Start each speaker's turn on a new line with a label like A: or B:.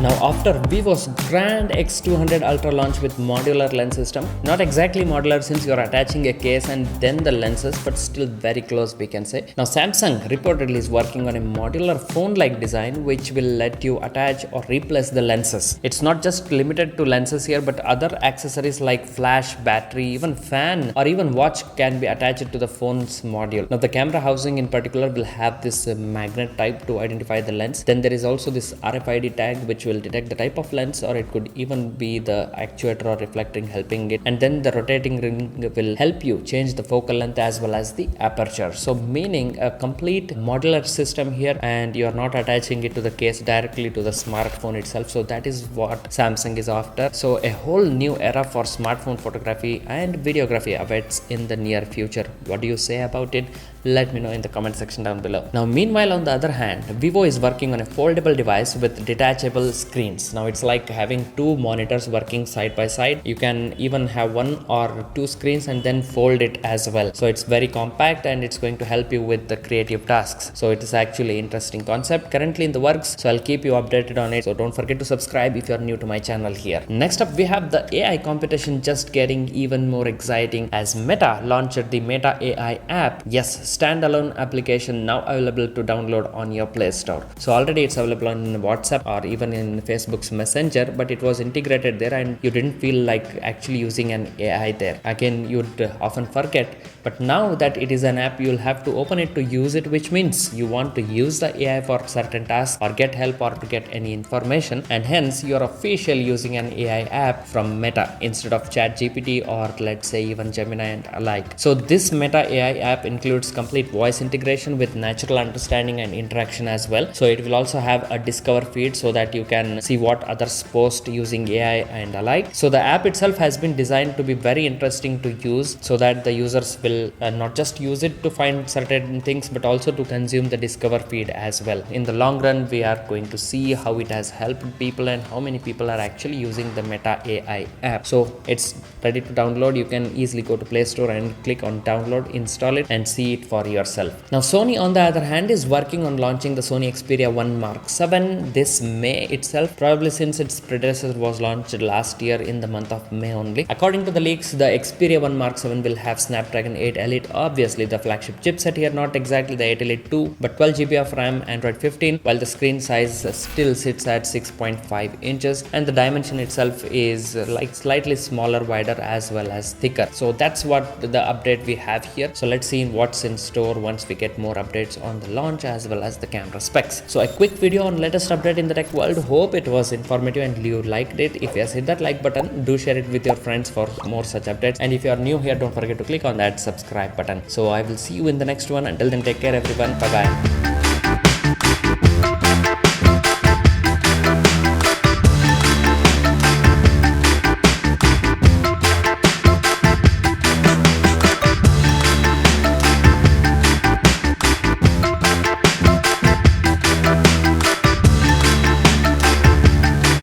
A: Now after Vivo's grand X200 Ultra launch with modular lens system, not exactly modular since you're attaching a case and then the lenses, but still very close we can say. Now Samsung reportedly is working on a modular phone-like design which will let you attach or replace the lenses. It's not just limited to lenses here, but other accessories like flash, battery, even fan or even watch can be attached to the phone's module. Now the camera housing in particular will have this magnet type to identify the lens. Then there is also this RFID tag which will detect the type of lens, or it could even be the actuator or reflecting helping it, and then the rotating ring will help you change the focal length as well as the aperture. So meaning a complete modular system here, and you are not attaching it to the case directly to the smartphone itself. So that is what Samsung is after. So a whole new era for smartphone photography and videography awaits in the near future. What do you say about it? Let me know in the comment section down below. Now meanwhile, on the other hand, Vivo is working on a foldable device with detachable screens. Now it's like having two monitors working side by side. You can even have one or two screens and then fold it as well. So it's very compact and it's going to help you with the creative tasks. So it is actually an interesting concept currently in the works. So I'll keep you updated on it. So don't forget to subscribe if you're new to my channel here. Next up, we have the AI competition just getting even more exciting as Meta launched the Meta AI app. Yes, standalone application now available to download on your Play Store. So already it's available on WhatsApp or even in Facebook's Messenger, but it was integrated there and you didn't feel like actually using an AI there. Again, you'd often forget, but now that it is an app, you'll have to open it to use it, which means you want to use the AI for certain tasks or get help or to get any information, and hence you're officially using an AI app from Meta instead of ChatGPT or let's say even Gemini and alike. So this Meta AI app includes complete voice integration with natural understanding and interaction as well. So it will also have a discover feed so that you can see what others post using AI and alike. So the app itself has been designed to be very interesting to use so that the users will not just use it to find certain things but also to consume the discover feed as well. In the long run, we are going to see how it has helped people and how many people are actually using the Meta AI app. So it's ready to download. You can easily go to Play Store and click on download, install it and see it for yourself. Now Sony on the other hand is working on launching the Sony Xperia 1 Mark 7 this May itself, probably since its predecessor was launched last year in the month of May only. According to the leaks, the Xperia 1 Mark 7 will have Snapdragon 8 Elite, obviously the flagship chipset here, not exactly the 8 Elite 2, but 12 GB of RAM, Android 15, while the screen size still sits at 6.5 inches and the dimension itself is like slightly smaller, wider as well as thicker. So that's what the update we have here. So let's see what's in store once we get more updates on the launch as well as the camera specs. So a quick video on latest update in the tech world. Hope it was informative and you liked it. If yes, hit that like button. Do share it with your friends for more such updates. And if you are new here, don't forget to click on that subscribe button. So I will see you in the next one. Until then, take care everyone. Bye bye.